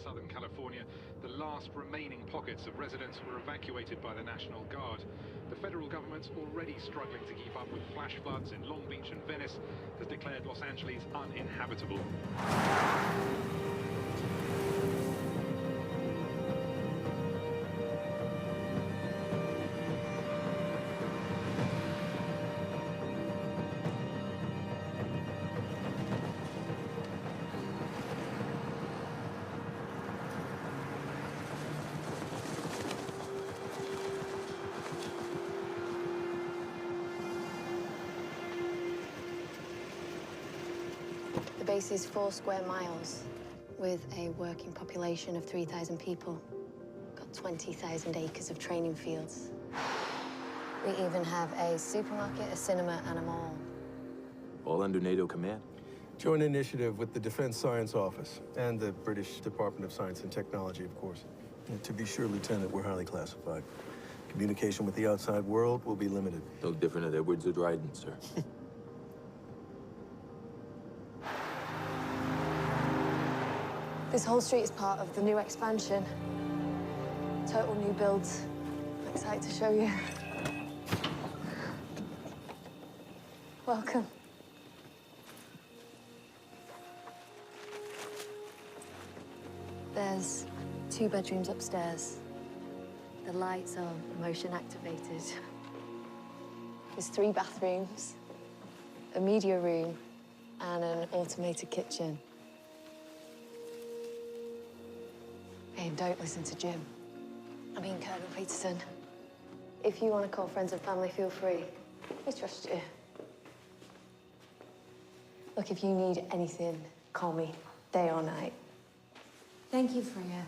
Southern California, the last remaining pockets of residents were evacuated by the National Guard. The federal government, already struggling to keep up with flash floods in Long Beach and Venice, has declared Los Angeles uninhabitable. The base is 4 square miles with a working population of 3,000 people. Got 20,000 acres of training fields. We even have a supermarket, a cinema, and a mall. All under NATO command? Joint initiative with the Defense Science Office and the British Department of Science and Technology, of course. And to be sure, Lieutenant, we're highly classified. Communication with the outside world will be limited. No different at Edwards or Dryden, sir. This whole street is part of the new expansion. Total new builds. I'm excited to show you. Welcome. There's 2 bedrooms upstairs. The lights are motion activated. There's 3 bathrooms, a media room, and an automated kitchen. Hey, don't listen to Jim. I mean, Colonel Peterson. If you want to call friends and family, feel free. We trust you. Look, if you need anything, call me, day or night. Thank you, Freya.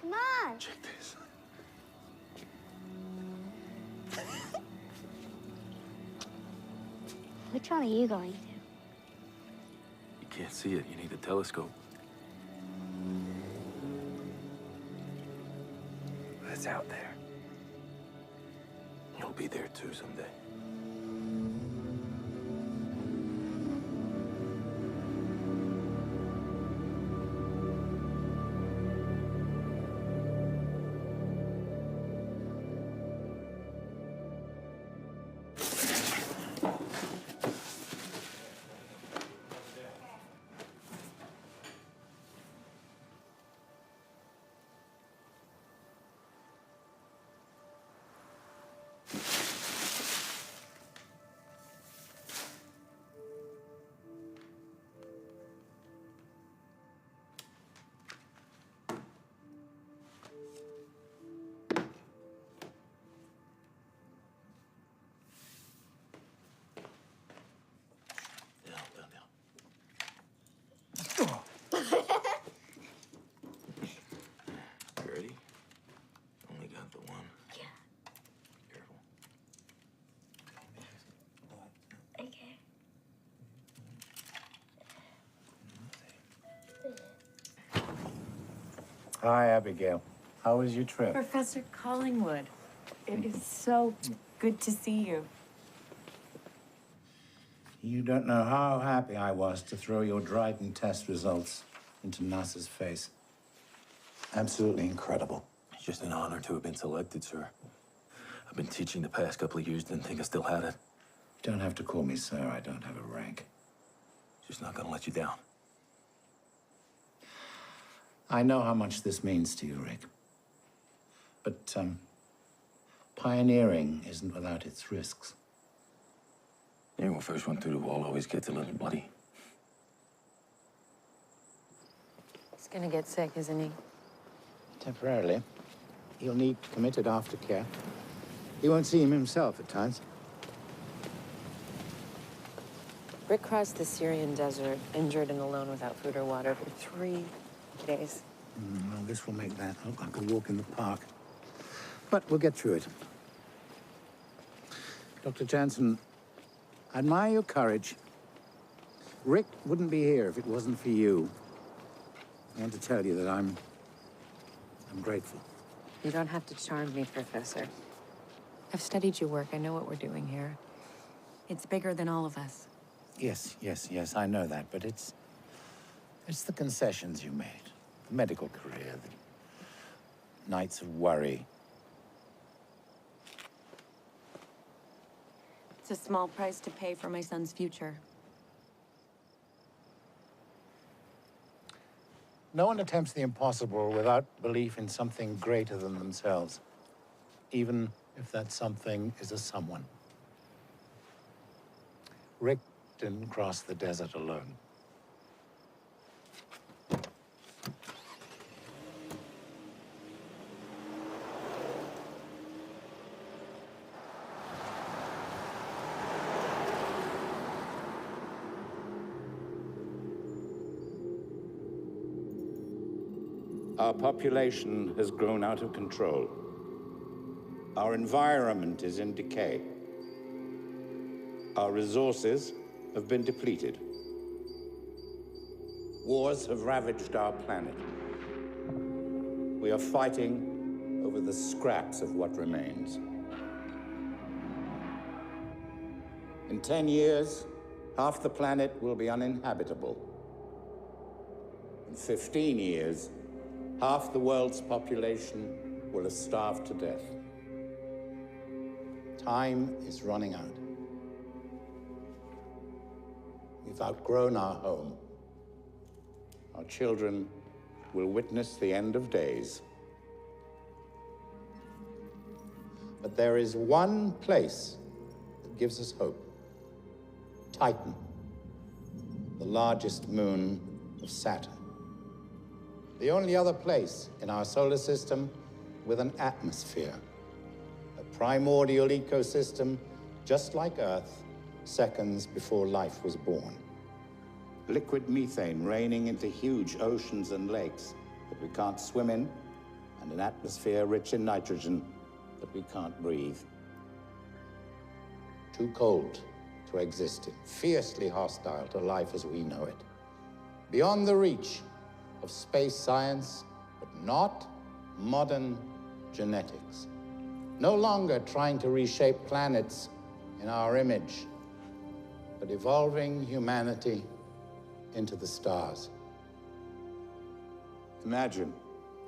Come on. Check this. Which one are you going to? You can't see it. You need a telescope. But it's out there. You'll be there too someday. You ready? Only got the one. Yeah. Careful. Okay. Hi, Abigail. How was your trip? Professor Collingwood, it is so good to see you. You don't know how happy I was to throw your Dryden test results into NASA's face. Absolutely incredible. It's just an honor to have been selected, sir. I've been teaching the past couple of years, didn't think I still had it. You don't have to call me sir. I don't have a rank. Just not gonna let you down. I know how much this means to you, Rick. But, pioneering isn't without its risks. Anyone first one through the wall always gets a little bloody. He's gonna get sick, isn't he? Temporarily. He'll need committed aftercare. He won't see him himself at times. Rick crossed the Syrian desert, injured and alone without food or water for 3 days. Well, this will make that look like a walk in the park. But we'll get through it. Dr. Jansen, I admire your courage, Rick wouldn't be here if it wasn't for you. I want to tell you that I'm grateful. You don't have to charm me, Professor. I've studied your work. I know what we're doing here. It's bigger than all of us. Yes, I know that, but it's the concessions you made. The medical career, the nights of worry. It's a small price to pay for my son's future. No one attempts the impossible without belief in something greater than themselves, even if that something is a someone. Rick didn't cross the desert alone. Our population has grown out of control. Our environment is in decay. Our resources have been depleted. Wars have ravaged our planet. We are fighting over the scraps of what remains. In 10 years, half the planet will be uninhabitable. In 15 years, half the world's population will have starved to death. Time is running out. We've outgrown our home. Our children will witness the end of days. But there is one place that gives us hope. Titan, the largest moon of Saturn. The only other place in our solar system with an atmosphere. A primordial ecosystem, just like Earth, seconds before life was born. Liquid methane raining into huge oceans and lakes that we can't swim in, and an atmosphere rich in nitrogen that we can't breathe. Too cold to exist in, fiercely hostile to life as we know it. Beyond the reach of space science, but not modern genetics. No longer trying to reshape planets in our image, but evolving humanity into the stars. Imagine,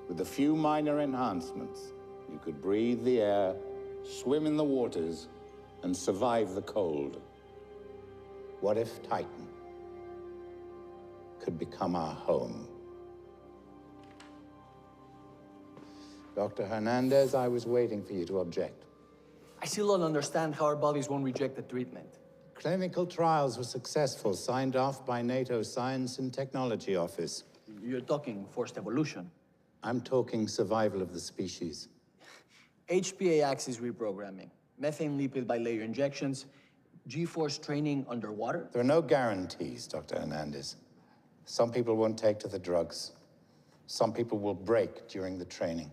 with a few minor enhancements, you could breathe the air, swim in the waters, and survive the cold. What if Titan could become our home? Dr. Hernandez, I was waiting for you to object. I still don't understand how our bodies won't reject the treatment. Clinical trials were successful, signed off by NATO's Science and Technology Office. You're talking forced evolution. I'm talking survival of the species. HPA axis reprogramming, methane lipid bilayer injections, G-force training underwater. There are no guarantees, Dr. Hernandez. Some people won't take to the drugs. Some people will break during the training.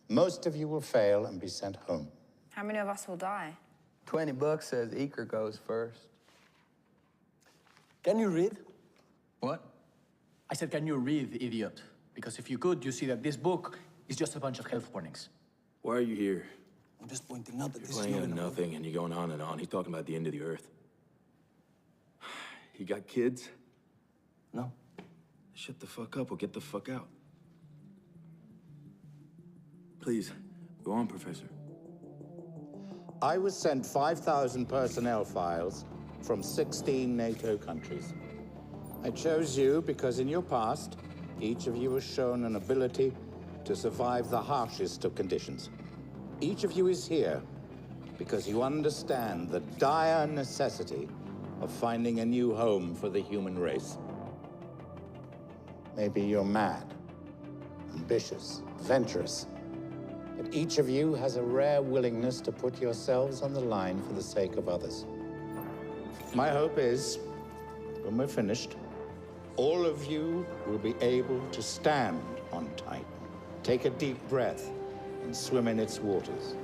Most of you will fail and be sent home. How many of us will die? $20 says Eker goes first. Can you read? What? I said, can you read, idiot? Because if you could, you see that this book is just a bunch of health warnings. Why are you here? I'm just pointing out that You're playing on nothing and you're going on and on. He's talking about the end of the earth. You got kids? No. Shut the fuck up or get the fuck out. Please, go on, Professor. I was sent 5,000 personnel files from 16 NATO countries. I chose you because in your past, each of you has shown an ability to survive the harshest of conditions. Each of you is here because you understand the dire necessity of finding a new home for the human race. Maybe you're mad, ambitious, adventurous, but each of you has a rare willingness to put yourselves on the line for the sake of others. My hope is, when we're finished, all of you will be able to stand on Titan, take a deep breath, and swim in its waters.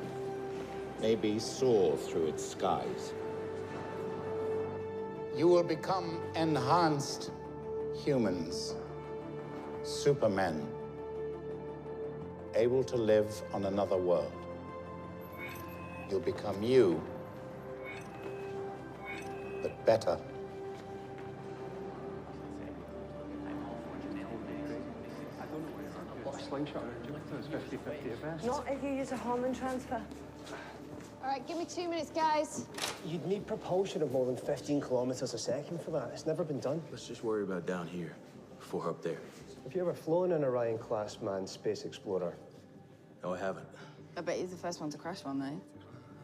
Maybe soar through its skies. You will become enhanced humans, supermen, able to live on another world. You'll become you, but better. Not if you use a Holman transfer. All right, give me 2 minutes, guys. You'd need propulsion of more than 15 kilometers a second for that. It's never been done. Let's just worry about down here before up there. Have you ever flown an Orion-class manned space explorer? No, I haven't. I bet he's the first one to crash one, though.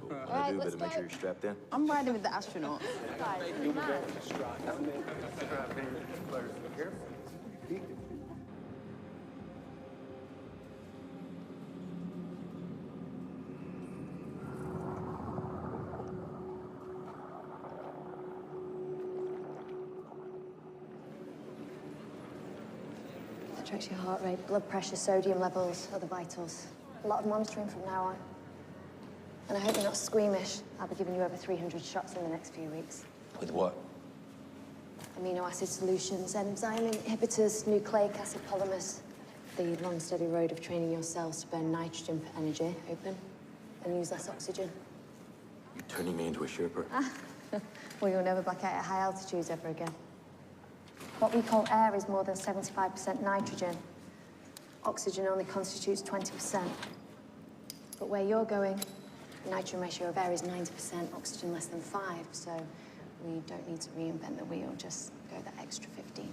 What I do, better make sure you're strapped in. I'm riding with the astronauts. That tracks your heart rate, blood pressure, sodium levels, other vitals. A lot of monitoring from now on. And I hope you're not squeamish. I'll be giving you over 300 shots in the next few weeks. With what? Amino acid solutions, enzyme inhibitors, nucleic acid polymers. The long, steady road of training your cells to burn nitrogen for energy, open, and use less oxygen. You're turning me into a Sherpa. Well, you'll never black out at high altitudes ever again. What we call air is more than 75% nitrogen. Oxygen only constitutes 20%. But where you're going, the nitrogen ratio of air is 90%, oxygen less than 5, so we don't need to reinvent the wheel, just go that extra 15.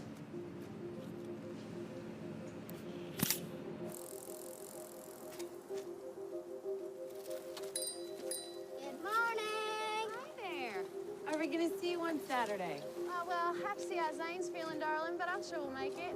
Good morning! Hi there. Are we gonna see you on Saturday? Well, have to see how Zane's feeling, darling, but I'm sure we'll make it.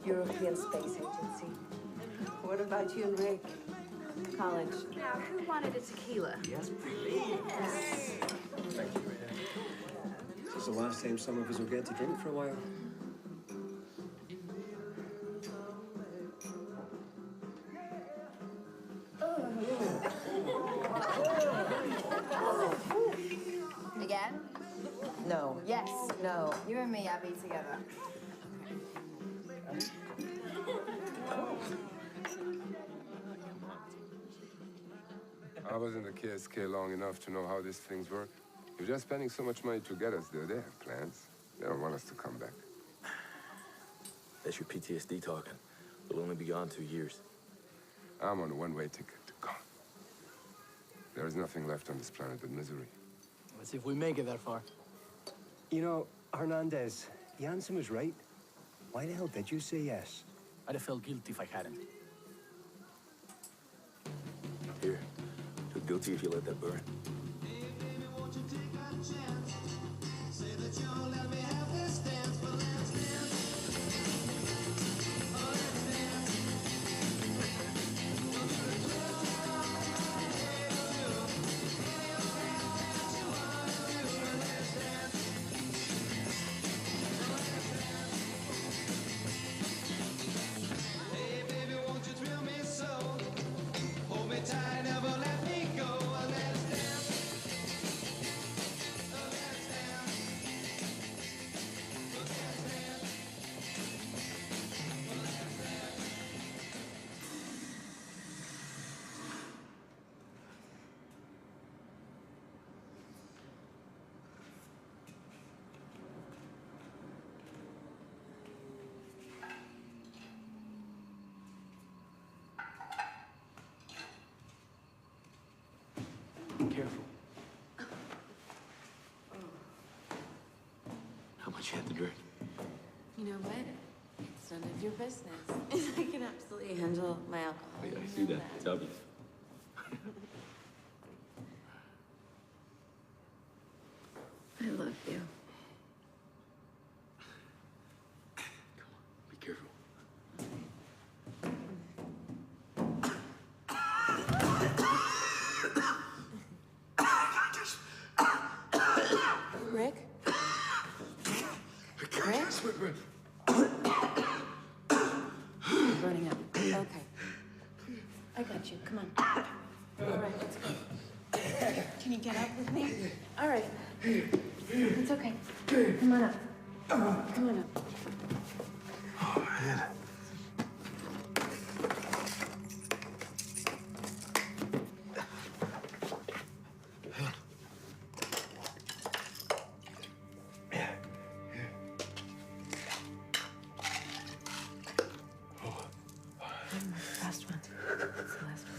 European Space Agency. What about you and Rick? College. Now, who wanted a tequila? Yes, please. Yes. Thank you. This is the last time some of us will get to drink for a while. Again? No. Yes. No. You and me, Abby, together. I was in the KSK long enough to know how these things work. If they're spending so much money to get us there, they have plans. They don't want us to come back. That's your PTSD talking. It'll only be gone 2 years. I'm on a one-way ticket to gone. There is nothing left on this planet but misery. Let's see if we make it that far. You know, Hernandez, Jansen was right. Why the hell did you say yes? I'd have felt guilty if I hadn't. Here. Feel guilty if you let that burn. Careful. How much you had to drink? You know what? It's none of your business. I can absolutely handle my alcohol. I see that. It's obvious. I love you. Be careful. Rick? Rick? You're burning up. Okay. I got you. Come on. All right, let's go. Can you get up with me? All right. It's okay. Come on up. Come on up. Oh, man. Last one. It's the last one.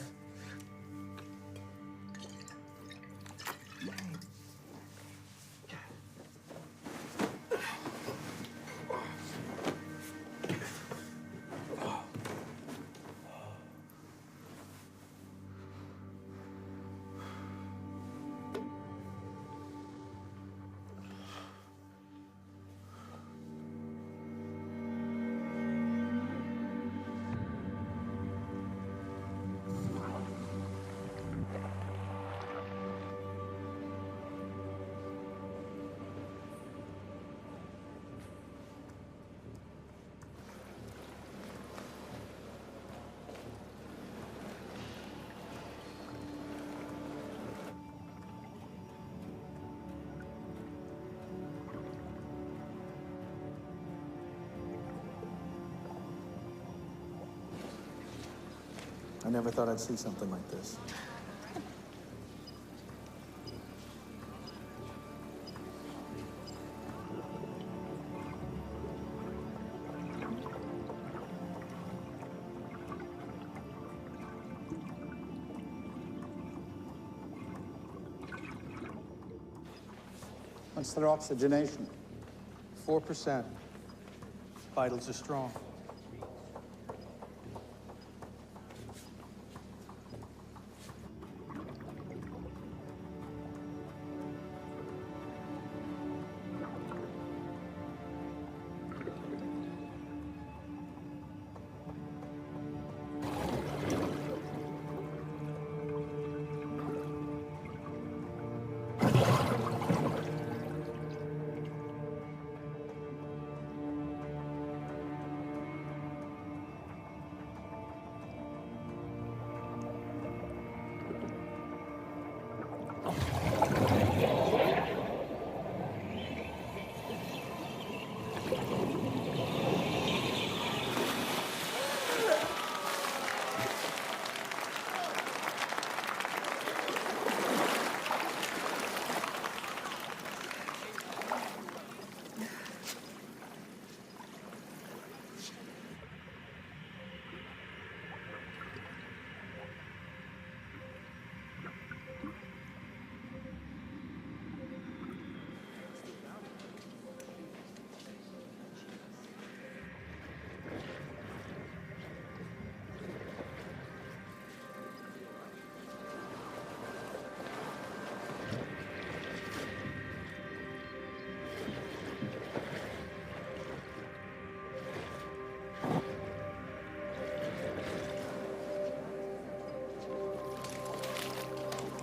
I never thought I'd see something like this. What's their oxygenation? 4%. Vitals are strong.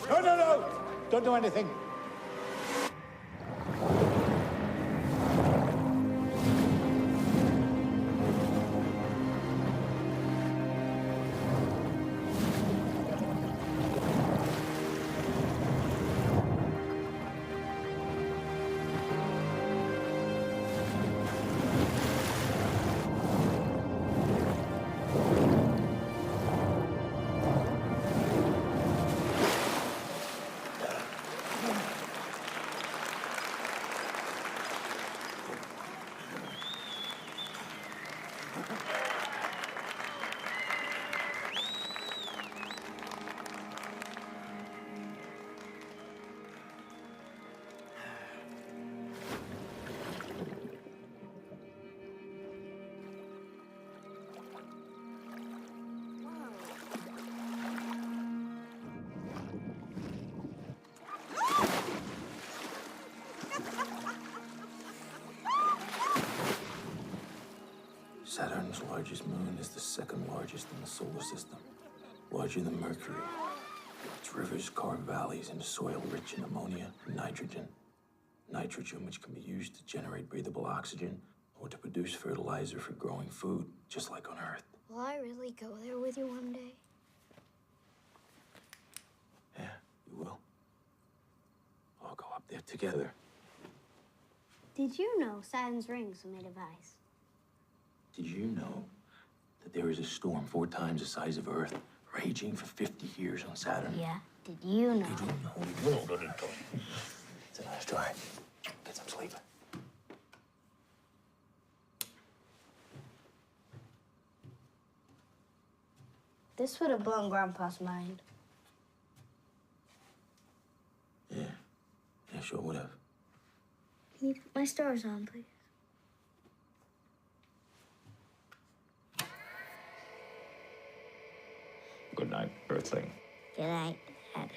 No! Don't do anything. Saturn's largest moon is the second largest in the solar system, larger than Mercury. Its rivers carve valleys into soil rich in ammonia and nitrogen. Nitrogen which can be used to generate breathable oxygen or to produce fertilizer for growing food, just like on Earth. Will I really go there with you one day? Yeah, you will. I'll go up there together. Did you know Saturn's rings are made of ice? Did you know that there is a storm 4 times the size of Earth raging for 50 years on Saturn? Yeah. Did you know? Did you know? It's a nice try. Get some sleep. This would have blown Grandpa's mind. Yeah. Yeah, sure would have. Can you put my stars on, please? Good night, Earthling. Good night, Dad.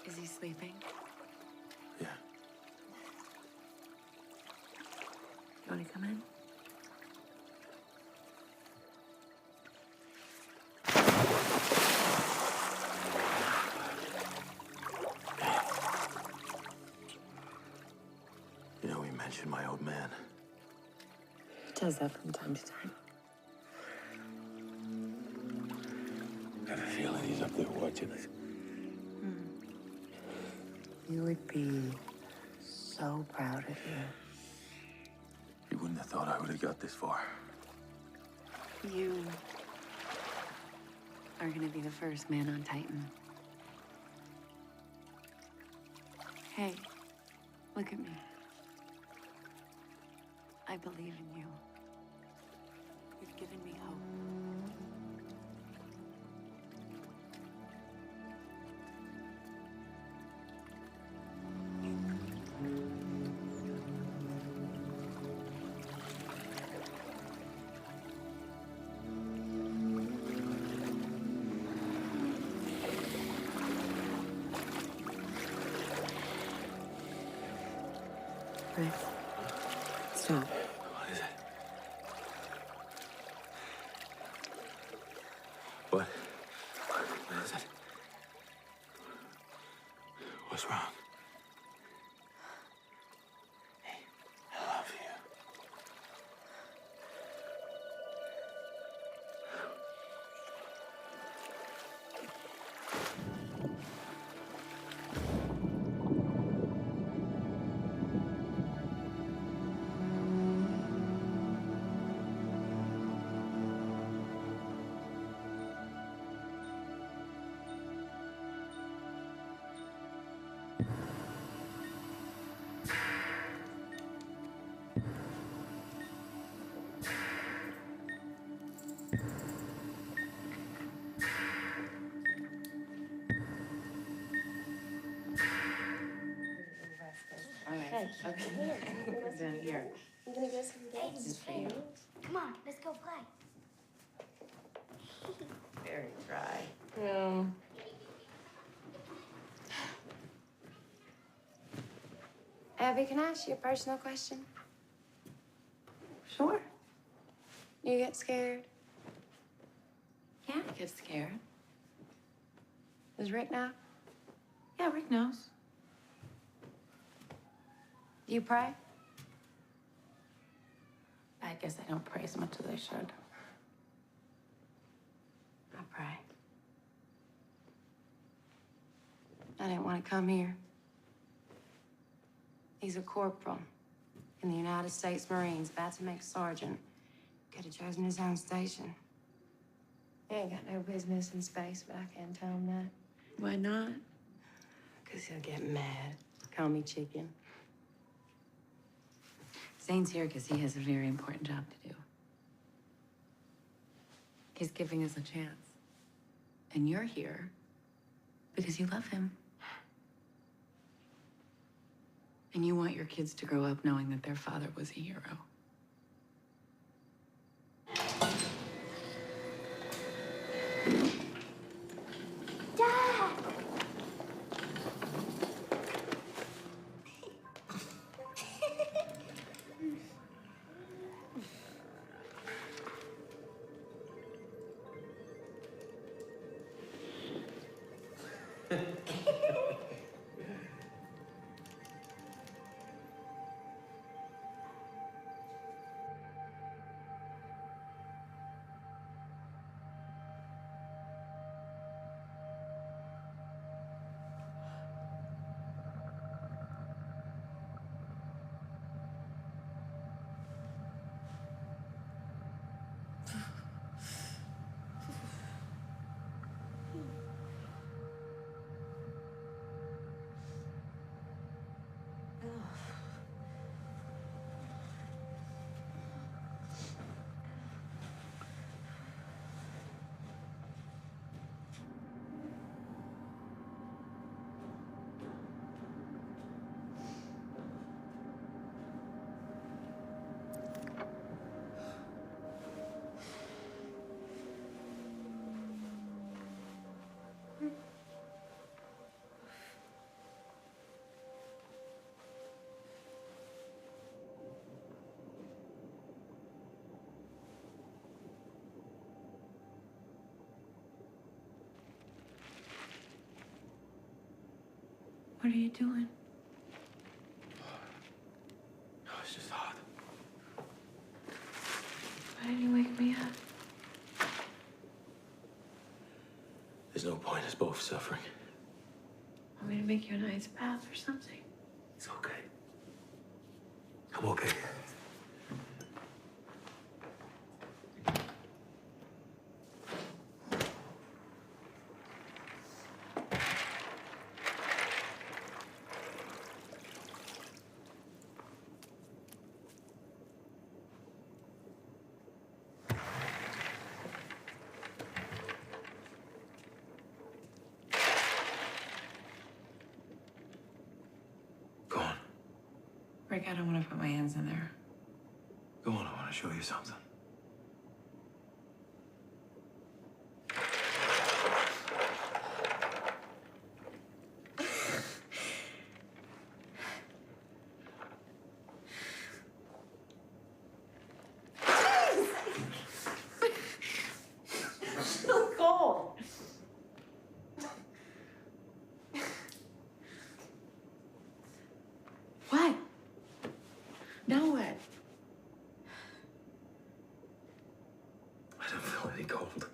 Is he sleeping? Yeah. You want to come in? You know, we mentioned my old man. He does that from time to time. I have a feeling he's up there watching us. You would be so proud of you. You wouldn't have thought I would have got this far. You are going to be the first man on Titan. Hey, look at me. I believe in you. You've given me hope. Right. Stop. What is it? What? What is it? What's wrong? Hey, I love you. Okay. Down here. I'm gonna get some games. This is for you. Come on, let's go play. Very dry. No. Abby, can I ask you a personal question? Sure. You get scared? Yeah, I get scared. Does Rick know? Yeah, Rick knows. Do you pray? I guess I don't pray as much as I should. I pray. I didn't want to come here. He's a corporal in the United States Marines, about to make sergeant. Could have chosen his own station. He ain't got no business in space, but I can't tell him that. Why not? Because he'll get mad. Call me chicken. Zane's here because he has a very important job to do. He's giving us a chance. And you're here because you love him. And you want your kids to grow up knowing that their father was a hero. Dad! What are you doing? It's just hot. Why didn't you wake me up? There's no point. Us both suffering. Want me to make you an ice bath or something? It's okay. I'm okay. Rick, I don't want to put my hands in there. Go on, I want to show you something. So cold. What? Now what? I don't feel any cold.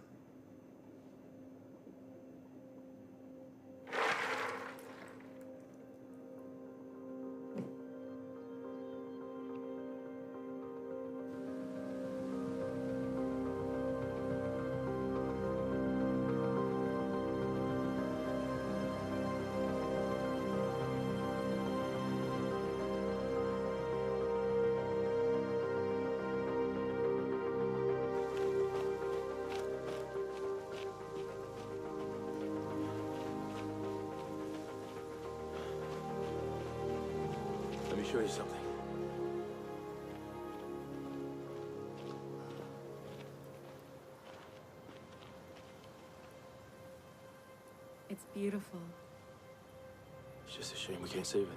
Let me show you something. It's beautiful. It's just a shame we can't save it.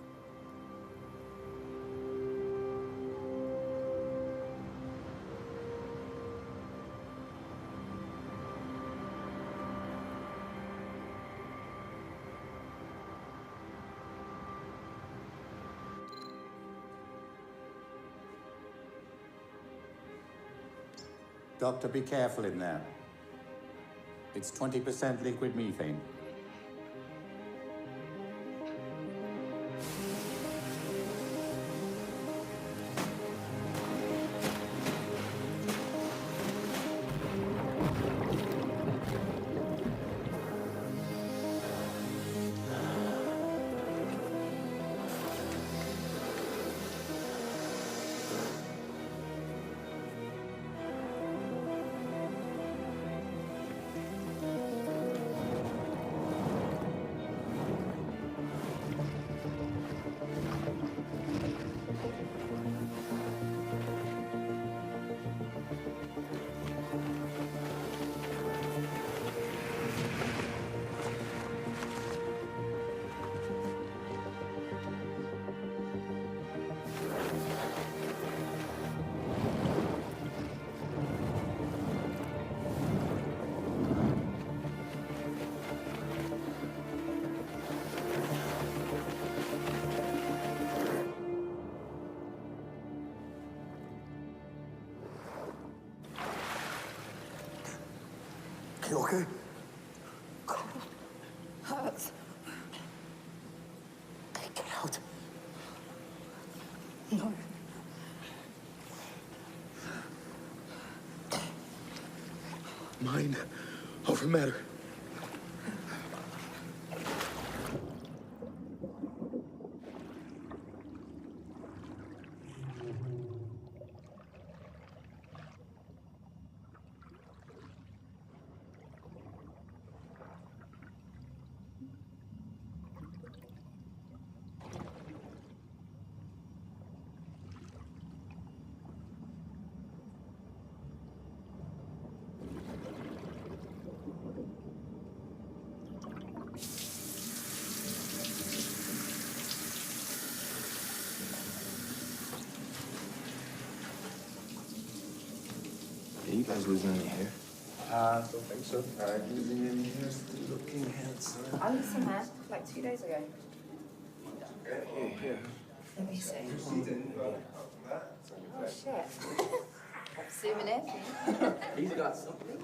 Doctor, be careful in there. It's 20% liquid methane. You okay? Hurts. Get out. No. Mind over matter. Are you guys losing any hair? Don't think so. Losing any hair, still looking handsome. I lost some hair like 2 days ago. Here. Let me see. Oh shit. Souvenir. He's got something.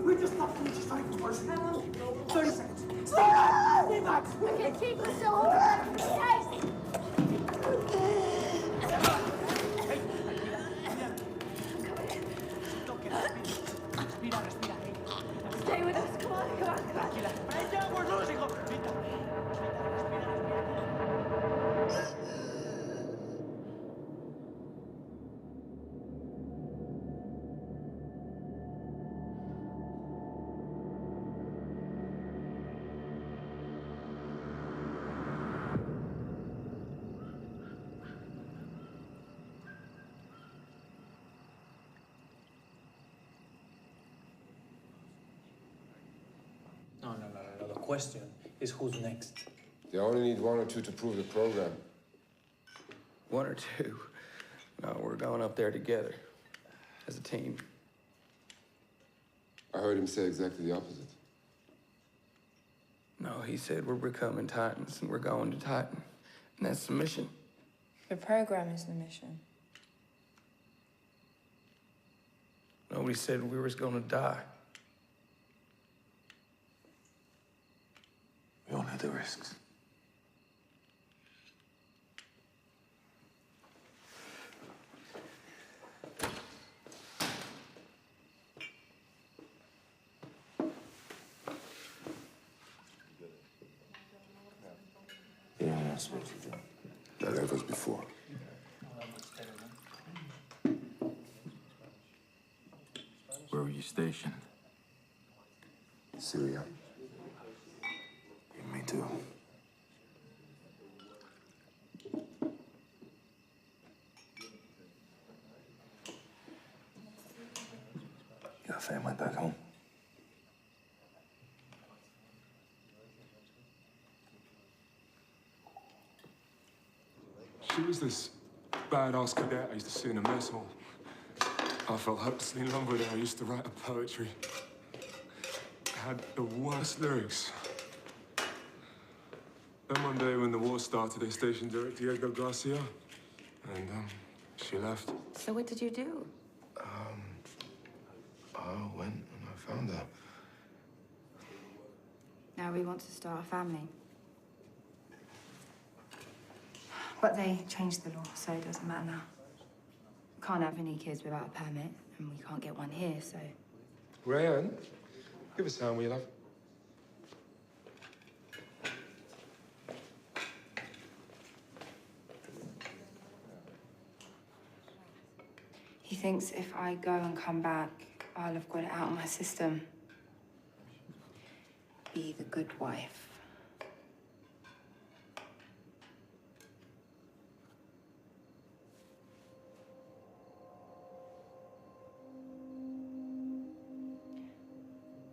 We just stopped. We just tried to worse. 30 seconds. Stay back! Stay back! Okay, keep us still hold. Yes! Stay with us. Come on, come on, come on. We're losing him. No. The question is who's next? They only need 1 or 2 to prove the program. 1 or 2. No, we're going up there together. As a team. I heard him say exactly the opposite. No, he said we're becoming Titans and we're going to Titan. And that's the mission. The program is the mission. Nobody said we was gonna die. We all know the risks. Yeah, that's what you do. That ever before. Where were you stationed? Syria. Yeah, me too. You got family back home? She was this badass cadet I used to see in a mess hall. I felt hopelessly in love with her. I used to write her poetry. I had the worst lyrics. Then one day when the war started, they stationed her at Diego Garcia. And, she left. So what did you do? I went and I found her. Now we want to start a family. But they changed the law, so it doesn't matter now. We can't have any kids without a permit, and we can't get one here, so... Rayanne, give us a hand, will you, love? He thinks if I go and come back, I'll have got it out of my system. Be the good wife.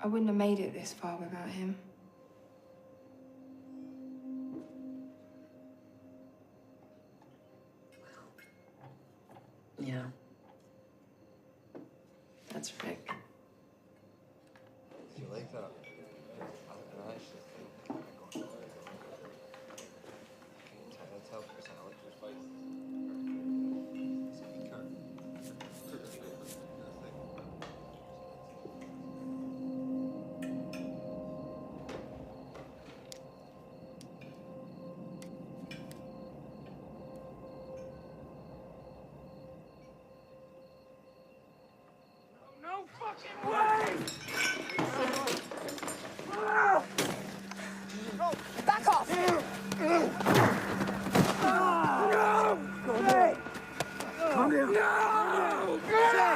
I wouldn't have made it this far without him. Yeah. That's Rick. You like that? fucking way! Back off! No! Hey! Calm down. No!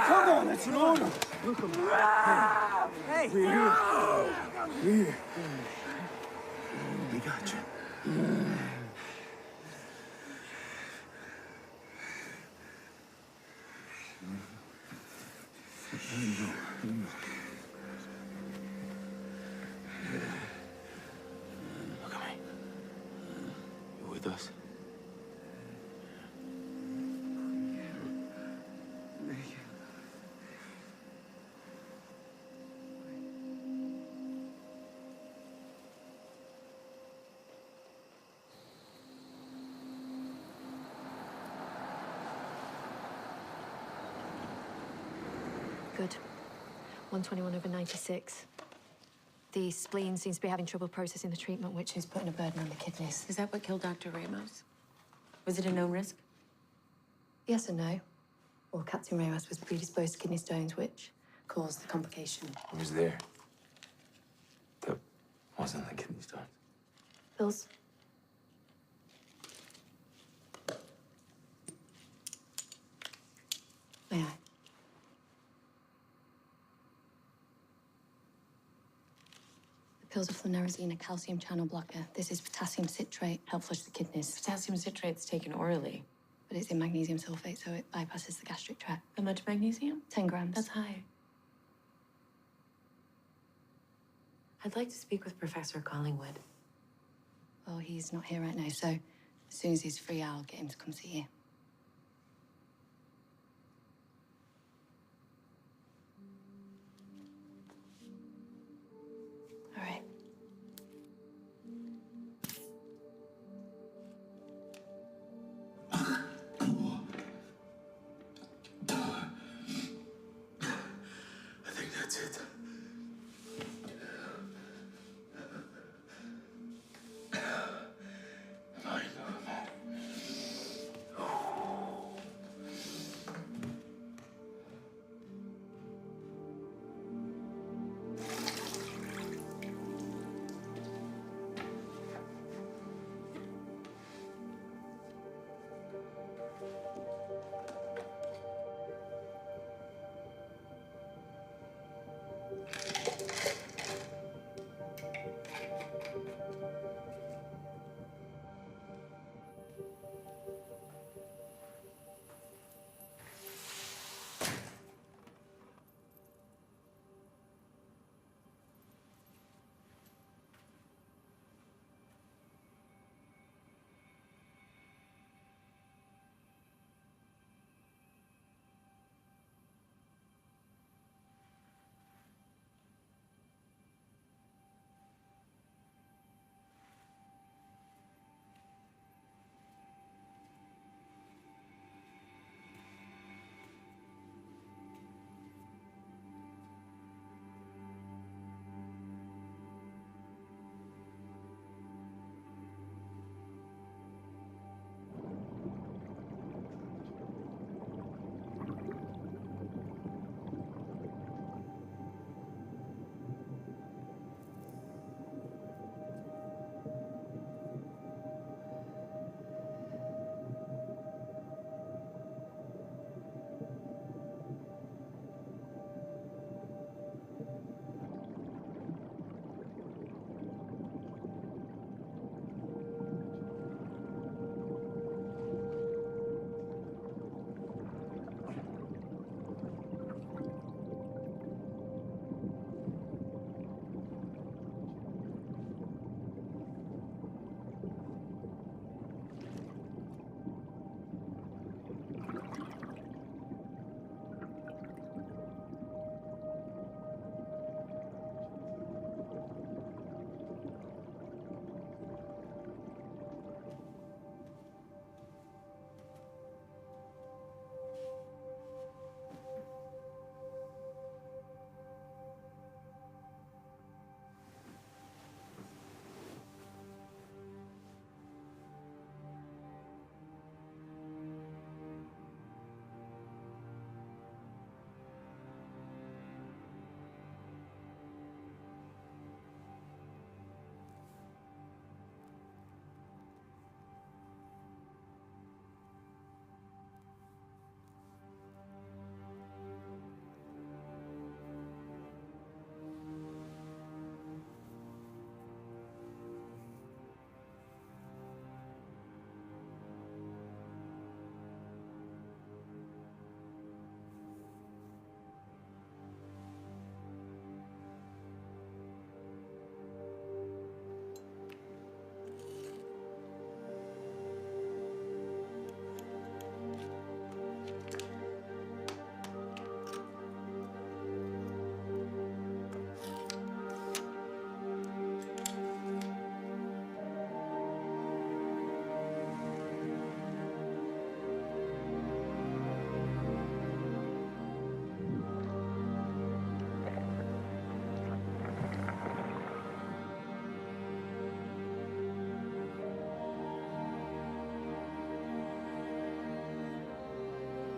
Calm down, that's an order. Hey! We're here. We're here. We got you. Look at me. You with us? Good. 121/96. The spleen seems to be having trouble processing the treatment, which is putting a burden on the kidneys. Is that what killed Dr. Ramos? Was it a known risk? Yes and no. Well, Captain Ramos was predisposed to kidney stones, which caused the complication. Who was there? That wasn't the kidney stones. Pills? May I? The pills are flunarizine, a calcium channel blocker. This is potassium citrate, help flush the kidneys. Potassium citrate's taken orally. But it's in magnesium sulfate, so it bypasses the gastric tract. How much magnesium? 10 grams. That's high. I'd like to speak with Professor Collingwood. Well, he's not here right now, so as soon as he's free, I'll get him to come see you. All right. I think that's it.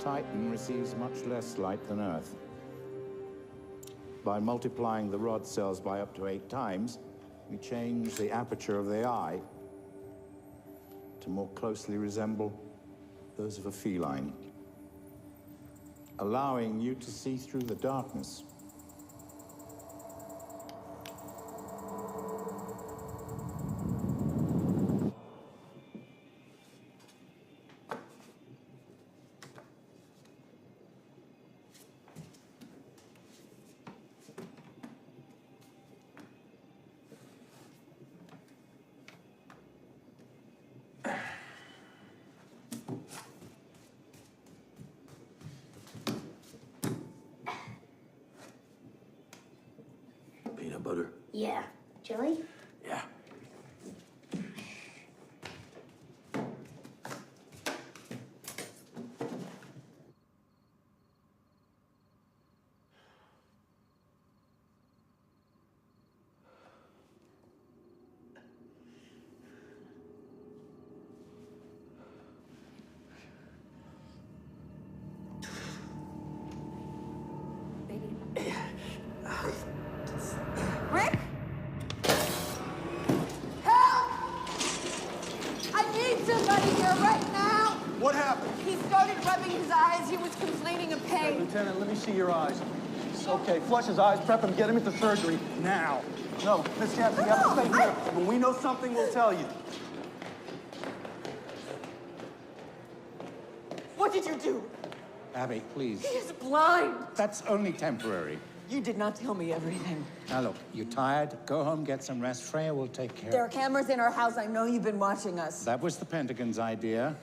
Titan receives much less light than Earth. By multiplying the rod cells by up to 8 times, we change the aperture of the eye to more closely resemble those of a feline, allowing you to see through the darkness. Peanut butter? Yeah. Jelly? Yeah. Rick? Help! I need somebody here right now! What happened? He started rubbing his eyes. He was complaining of pain. Lieutenant, let me see your eyes. Okay, flush his eyes, prep him, get him into surgery now. No, Miss Jackson, you have to stay here. When we know something, we'll tell you. What did you do? Abby, please. He is blind. That's only temporary. You did not tell me everything. Now look, you're tired. Go home, get some rest. Freya will take care There are of cameras in our house. I know you've been watching us. That was the Pentagon's idea.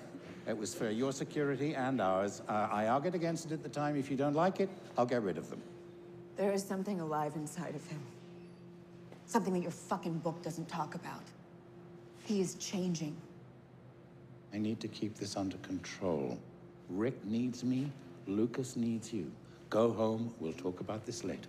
It was for your security and ours. I argued against it at the time. If you don't like it, I'll get rid of them. There is something alive inside of him. Something that your fucking book doesn't talk about. He is changing. I need to keep this under control. Rick needs me. Lucas needs you. Go home. We'll talk about this later.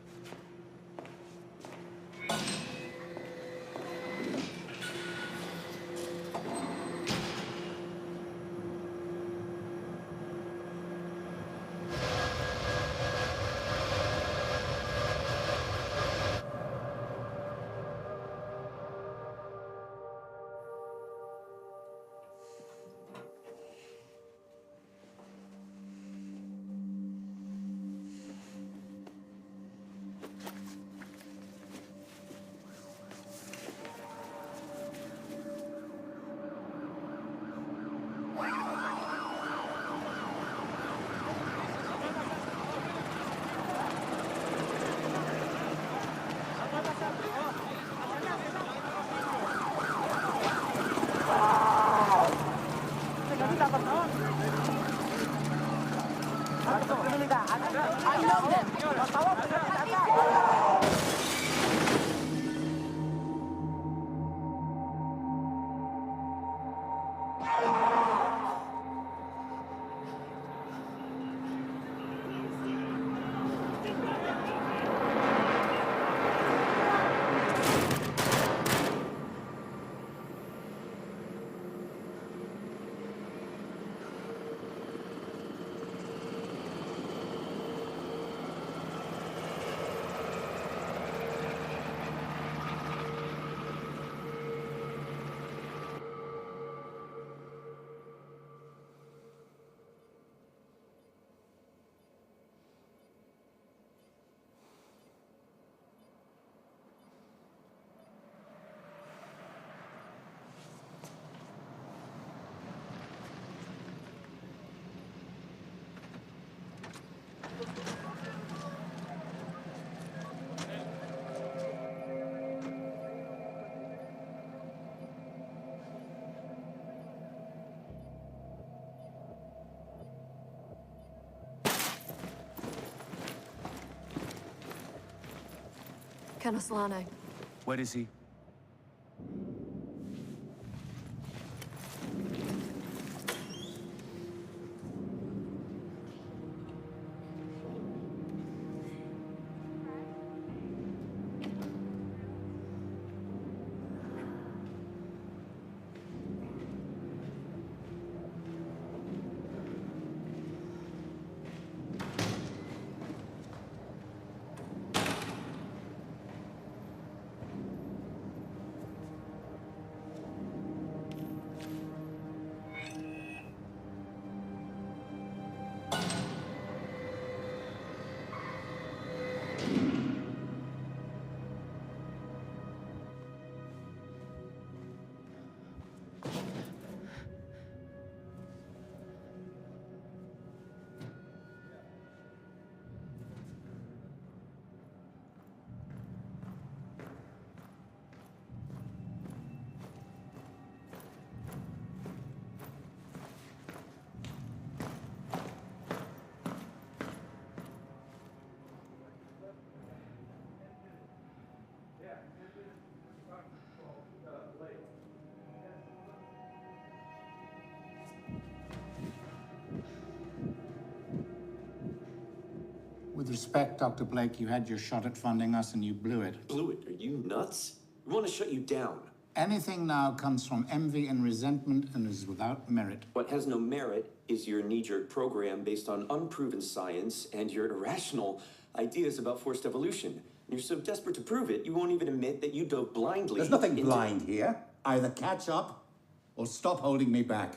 Colonel Solano. Where is he? With respect, Dr. Blake, you had your shot at funding us and you blew it. Blew it? Are you nuts? We want to shut you down. Anything now comes from envy and resentment and is without merit. What has no merit is your knee-jerk program based on unproven science and your irrational ideas about forced evolution. You're so desperate to prove it, you won't even admit that you dove blindly. There's nothing blind here. Either catch up or stop holding me back.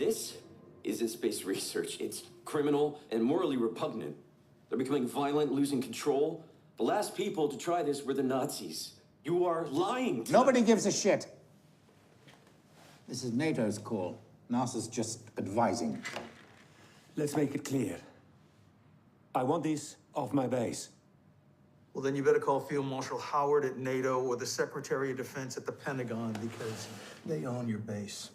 This isn't space research. It's criminal and morally repugnant. They're becoming violent, losing control. The last people to try this were the Nazis. You are lying to Nobody gives a shit. This is NATO's call. NASA's just advising. Let's make it clear. I want this off my base. Well, then you better call Field Marshal Howard at NATO or the Secretary of Defense at the Pentagon because they own your base.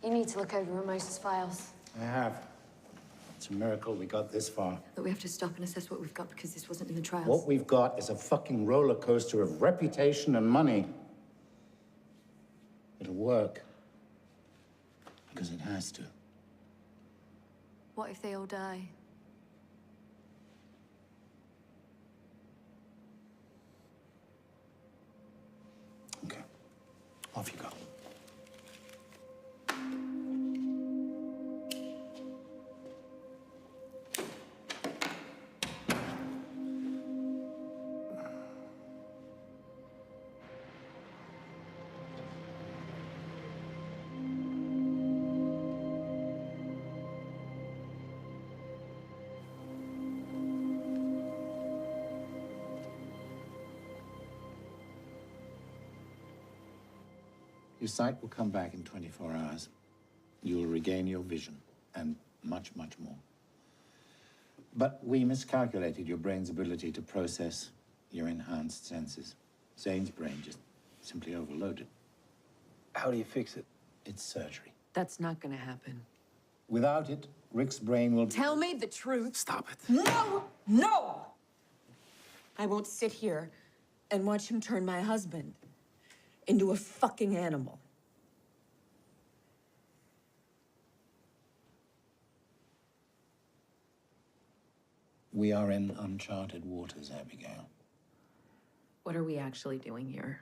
You need to look over Ramos's files. I have. It's a miracle we got this far. But we have to stop and assess what we've got because this wasn't in the trials. What we've got is a fucking roller coaster of reputation and money. It'll work. Because it has to. What if they all die? Okay. Off you go. Your sight will come back in 24 hours. You will regain your vision, and much, much more. But we miscalculated your brain's ability to process your enhanced senses. Zane's brain just simply overloaded. How do you fix it? It's surgery. That's not gonna happen. Without it, Rick's brain will... Tell me the truth. Stop it. No! No! I won't sit here and watch him turn my husband into a fucking animal. We are in uncharted waters, Abigail. What are we actually doing here?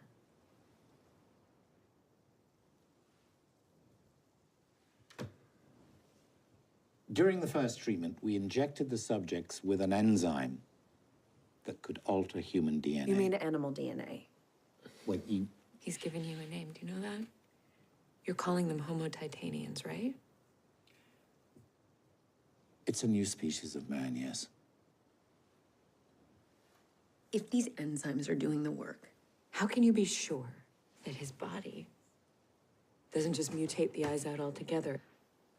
During the first treatment, we injected the subjects with an enzyme that could alter human DNA. You mean animal DNA? Well, He's given you a name. Do you know that? You're calling them Homo titanians, right? It's a new species of man, yes. If these enzymes are doing the work, how can you be sure that his body doesn't just mutate the eyes out altogether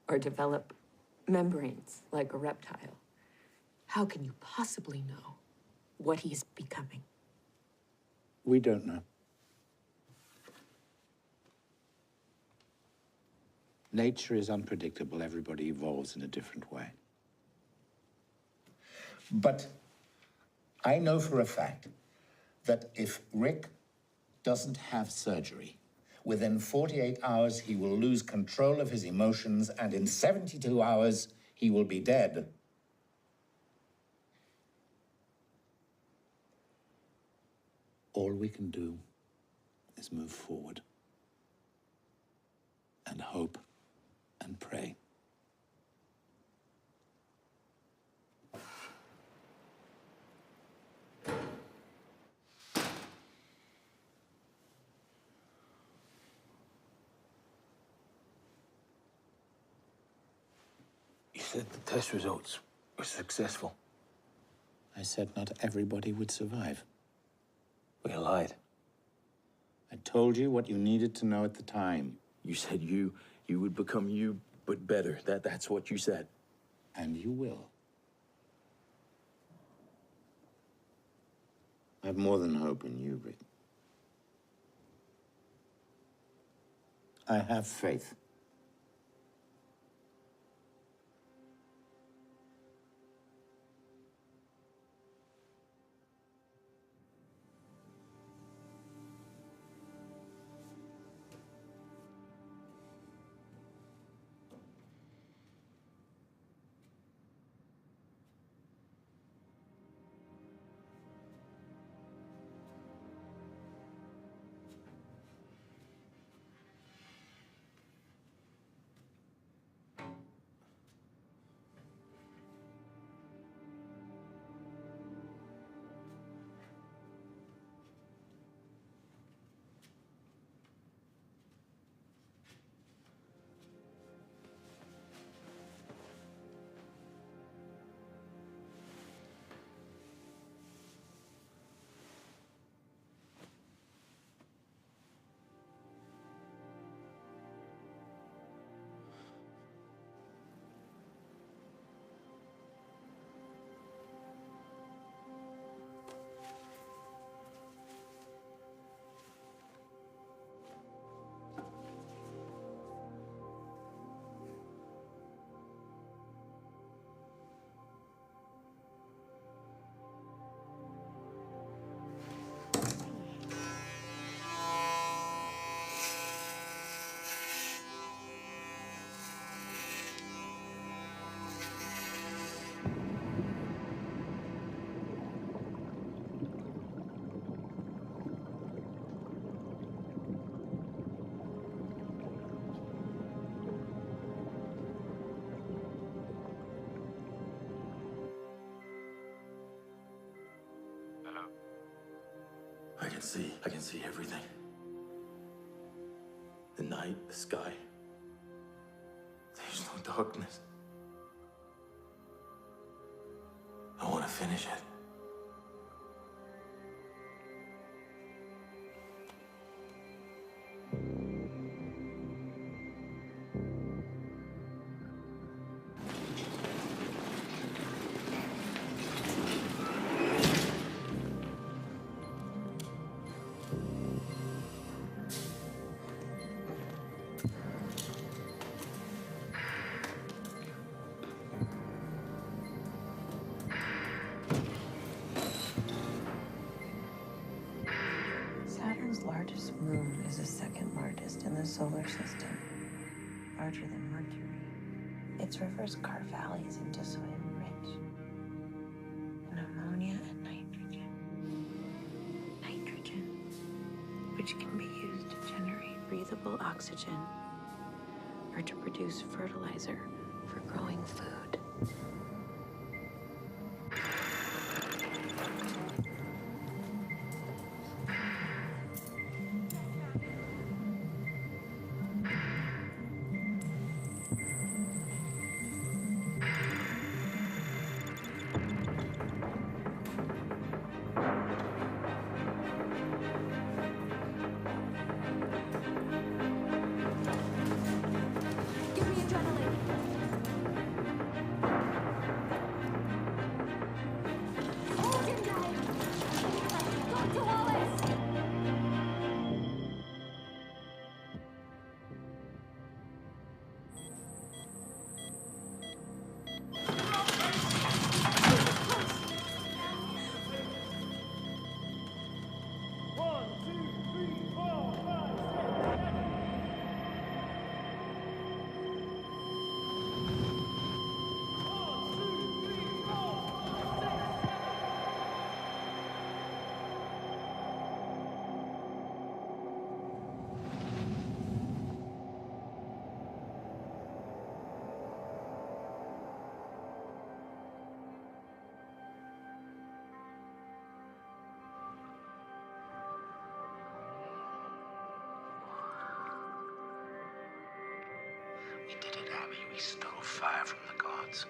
or develop membranes like a reptile? How can you possibly know what he's becoming? We don't know. Nature is unpredictable. Everybody evolves in a different way. But I know for a fact that if Rick doesn't have surgery, within 48 hours, he will lose control of his emotions, and in 72 hours, he will be dead. All we can do is move forward and hope and pray. You said the test results were successful. I said not everybody would survive. We lied. I told you what you needed to know at the time. You said you would become you, but better. That's what you said. And you will. I have more than hope in you, Rick. I have faith. I can see everything. The night, the sky. There's no darkness. I want to finish it. Saturn's largest moon is the second largest in the solar system, larger than Mercury. Its rivers carve valleys into soil rich. which can be used to generate breathable oxygen or to produce fertilizer for growing food. Give me adrenaline. Hold him, guys. Dr. Wallace. We did it, Abby. We stole fire from the gods.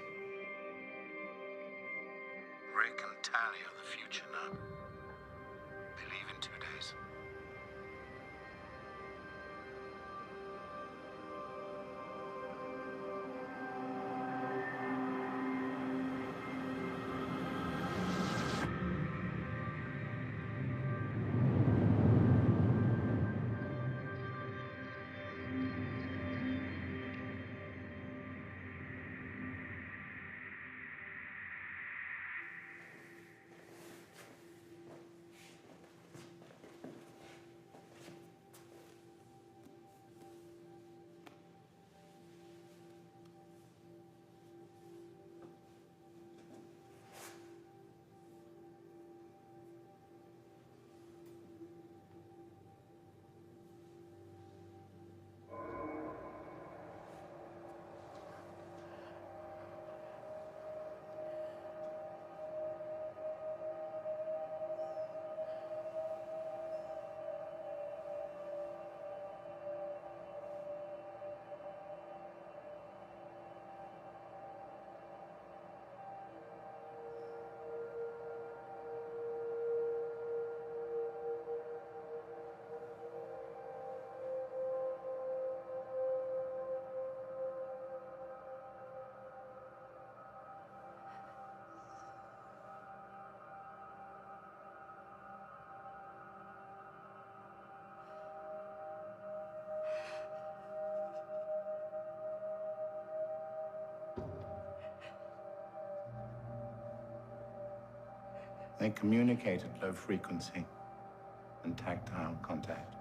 Rick and Tally are the future now. They leave in 2 days. They communicate at low frequency and tactile contact.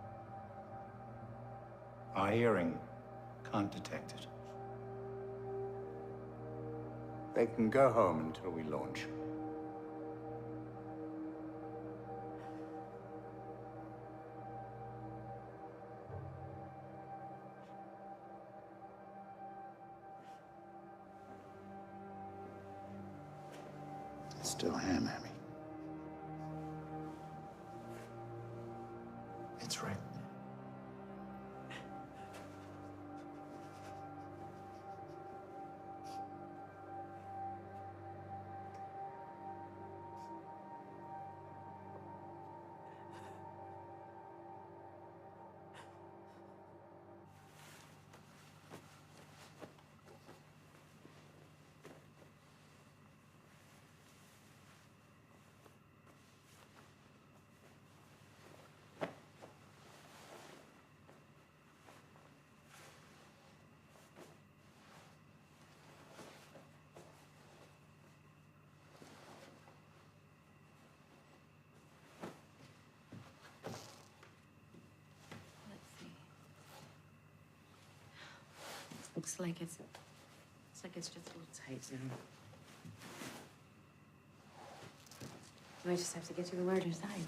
Our hearing can't detect it. They can go home until we launch. I still am, Abby. It's right. Looks like it's just a little tight now. We just have to get to the larger side.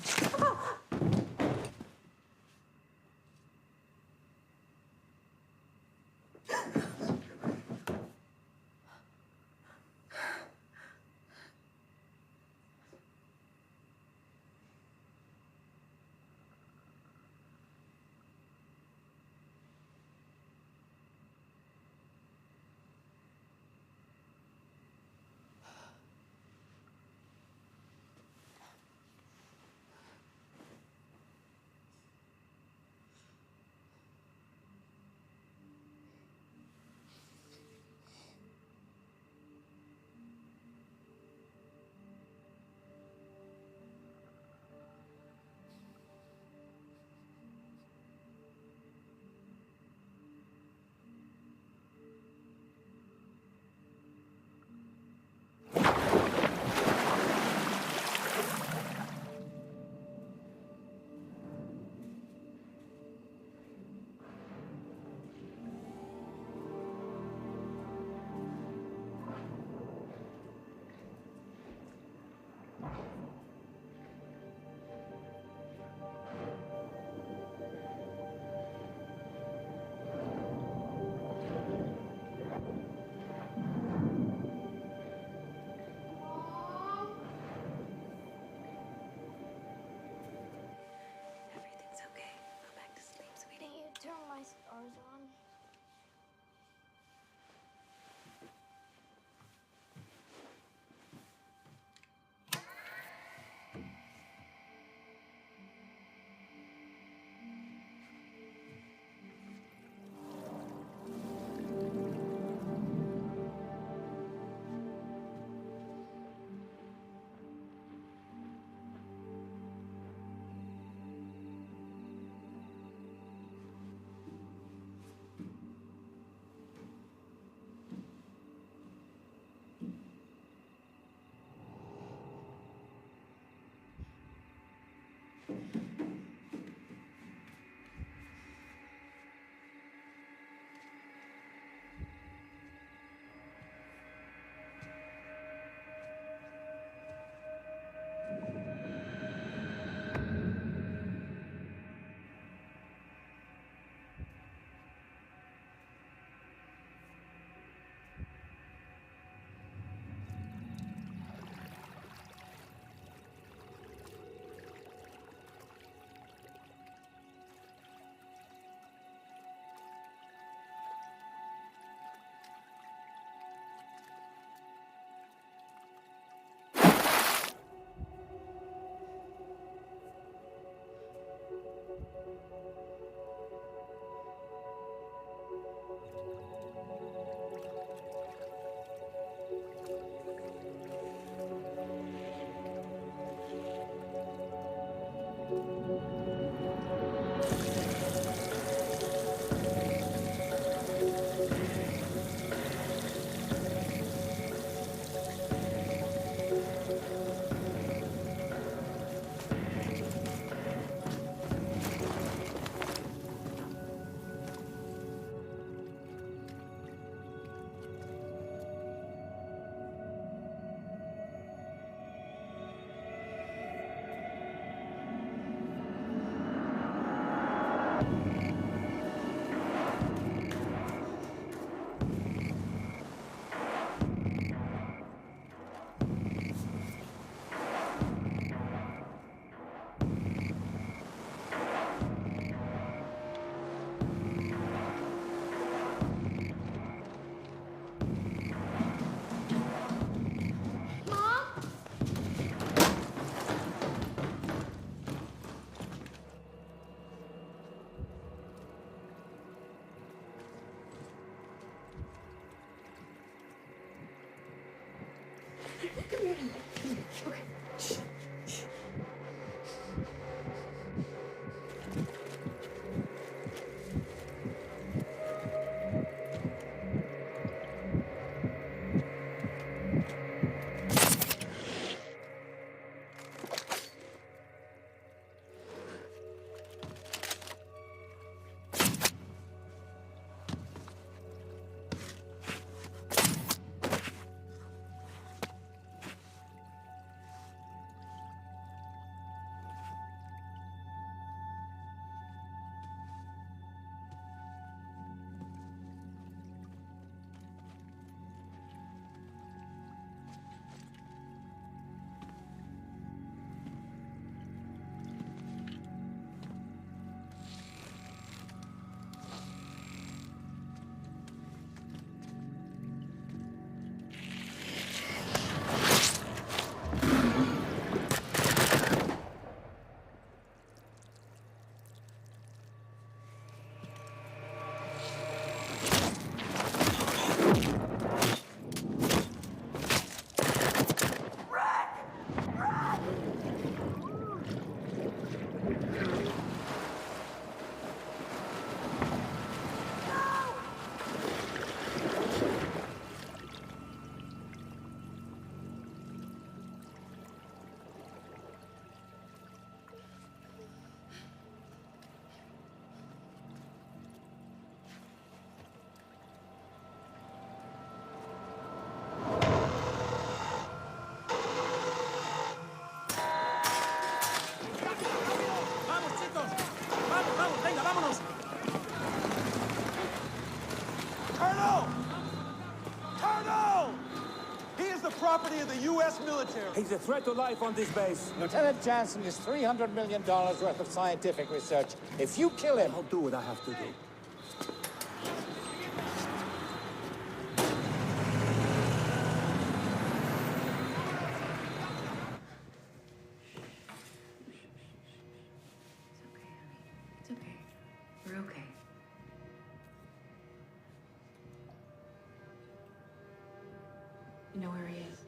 life goes on. Property of the U.S. military. He's a threat to life on this base. Lieutenant Jansen is $300 million worth of scientific research. If you kill him... I'll do what I have to do. It's okay. We're okay. You know where he is?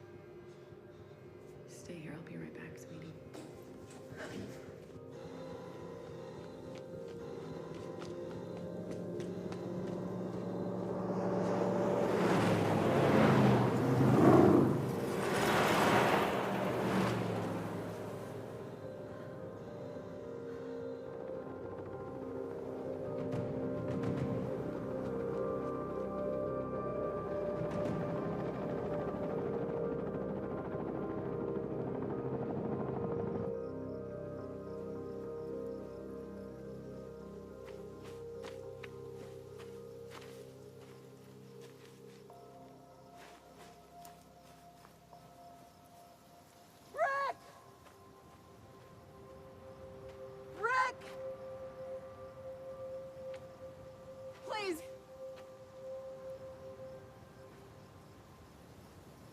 Stay here. I'll be right back, sweetie. Please!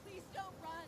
Please don't run!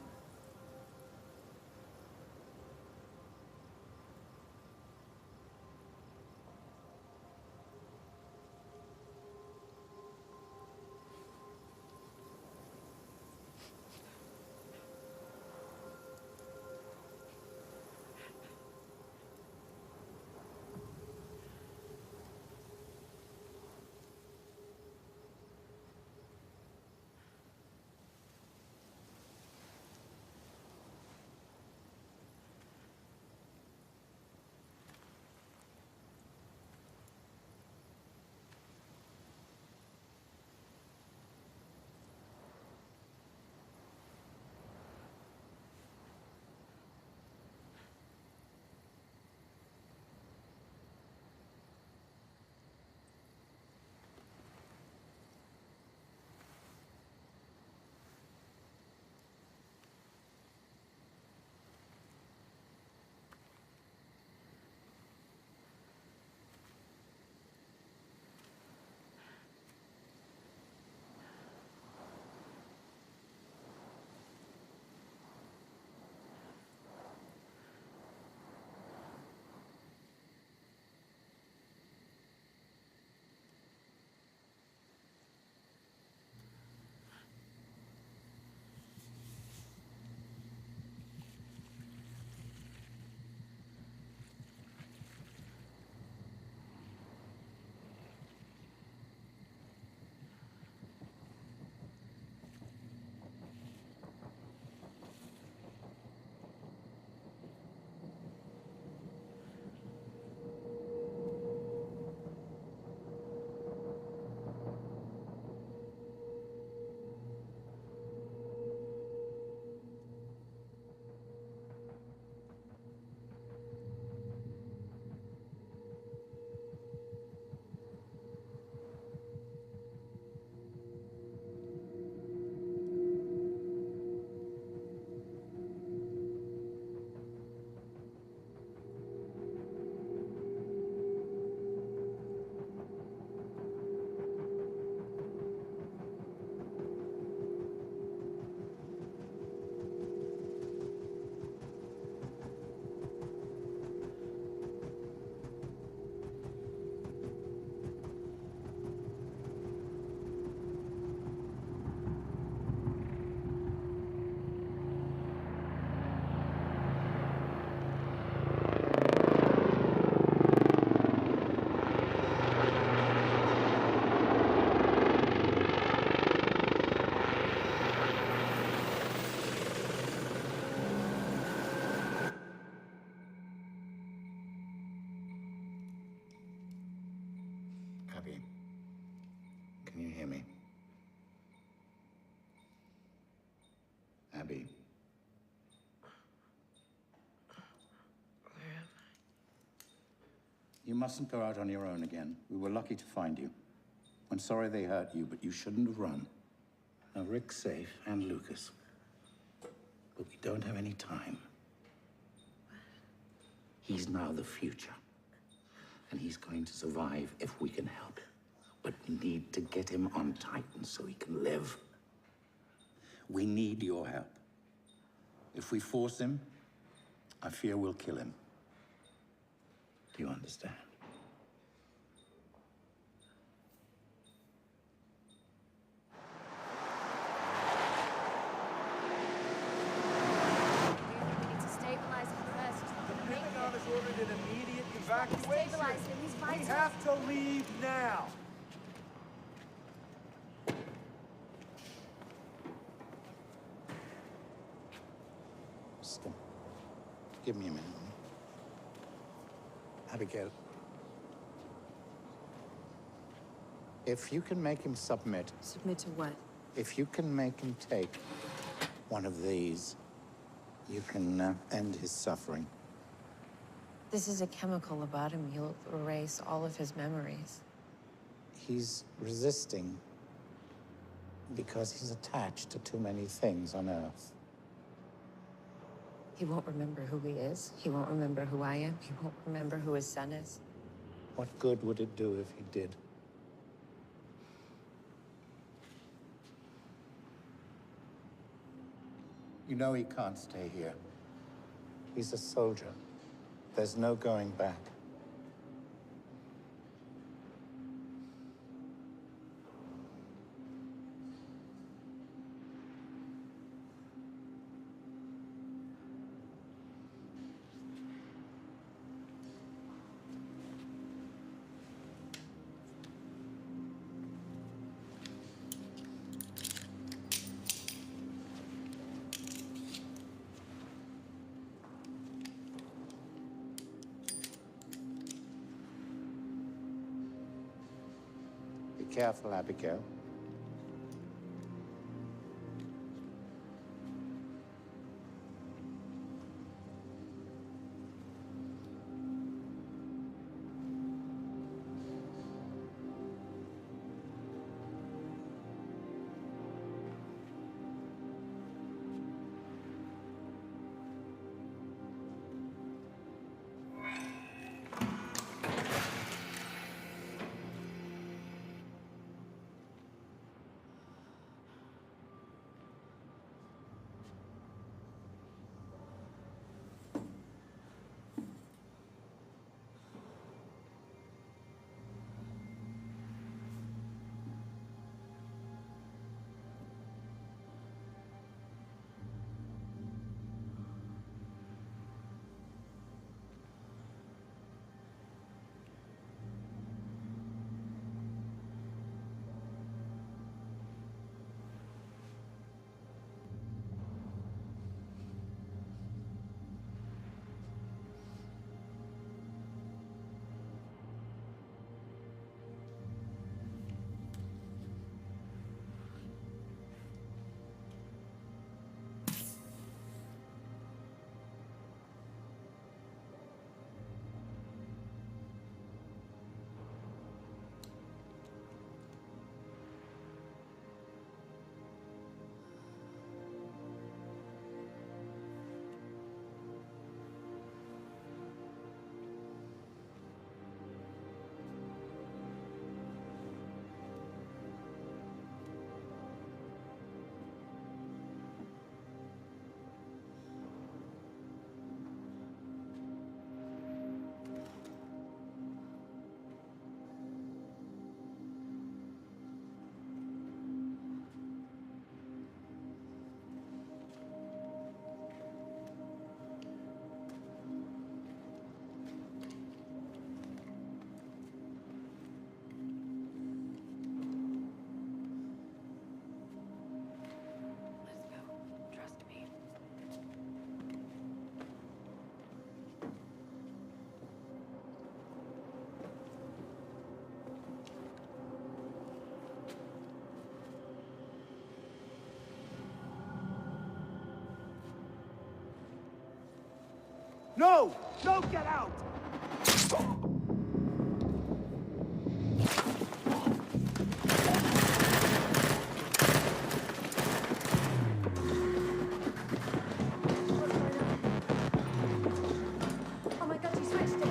Abby, can you hear me? Abby. Where am You mustn't go out on your own again. We were lucky to find you. I'm sorry they hurt you, but you shouldn't have run. Now, Rick's safe, and Lucas. But we don't have any time. He's now the future. And he's going to survive if we can help. But to get him on Titan so he can live. We need your help. If we force him, I fear we'll kill him. Do you understand? Ordered an immediate evacuation. Stabilize him. He's vital. We have to leave now. Stop. Give me a minute. Abigail. If you can make him submit. Submit to what? If you can make him take one of these, you can end his suffering. This is a chemical about him. He'll erase all of his memories. He's resisting because he's attached to too many things on Earth. He won't remember who he is. He won't remember who I am. He won't remember who his son is. What good would it do if he did? You know he can't stay here. He's a soldier. There's no going back. Be careful, Abigail. No! No, get out! Oh my god, you switched it.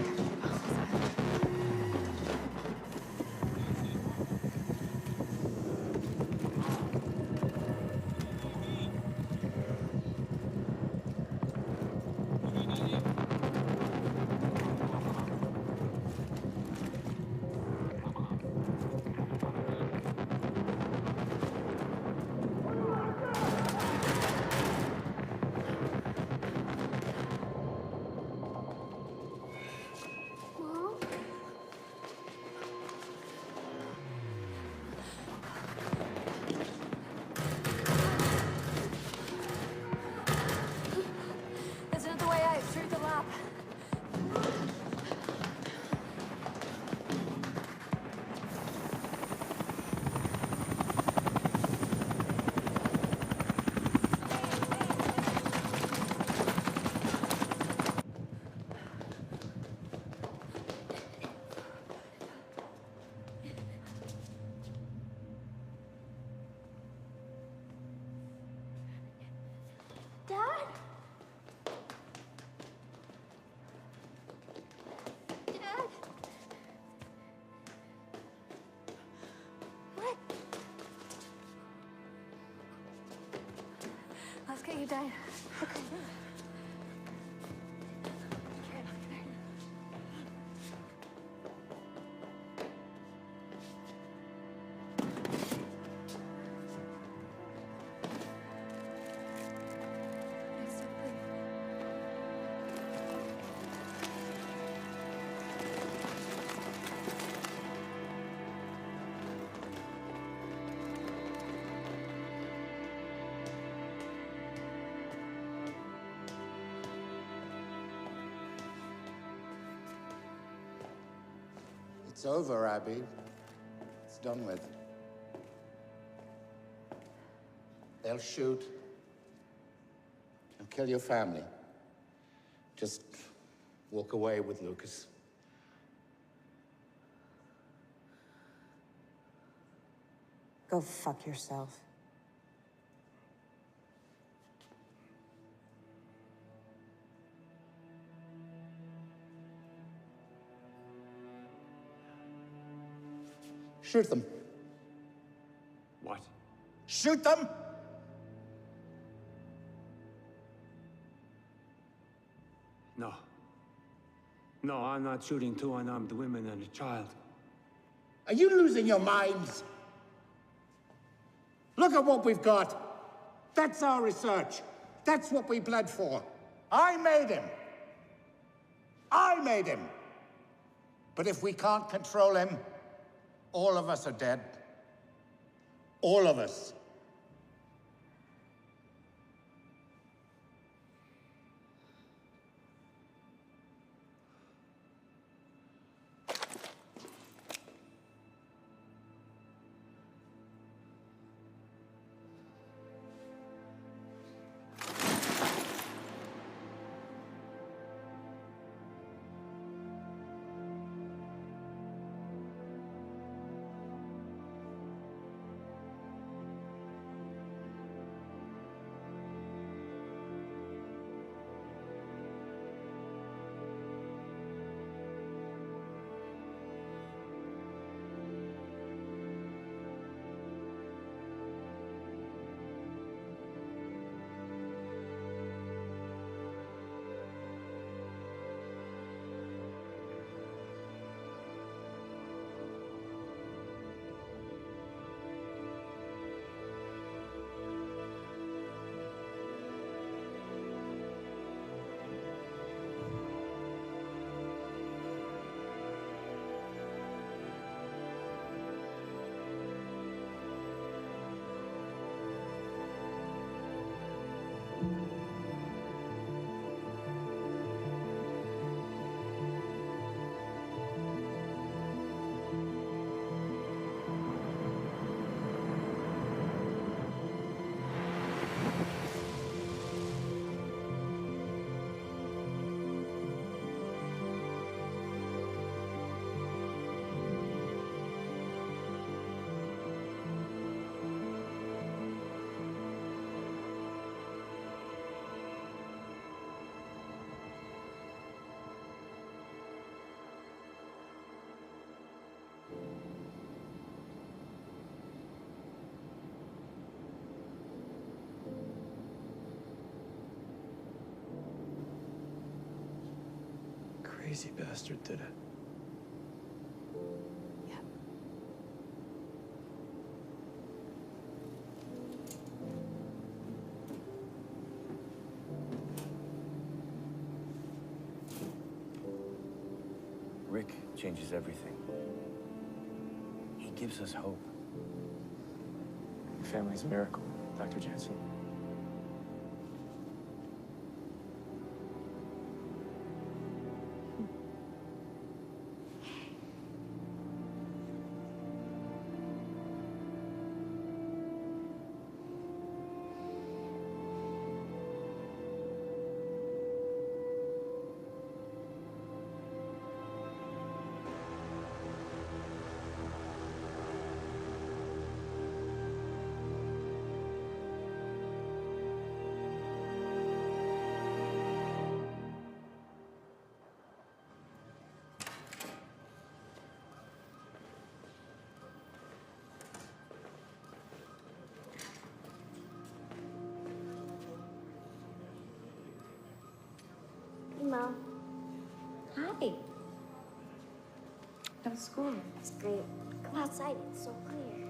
get you down. Okay. It's over, Abby. It's done with. They'll shoot. They'll kill your family. Just walk away with Lucas. Go fuck yourself. Shoot them. What? Shoot them! No. No, I'm not shooting two unarmed women and a child. Are you losing your minds? Look at what we've got. That's our research. That's what we bled for. I made him. I made him. But if we can't control him, all of us are dead. All of us. Crazy bastard did it. Rick changes everything. He gives us hope. Your family's a miracle, Dr. Jensen. school? It's great. Come outside, it's so clear.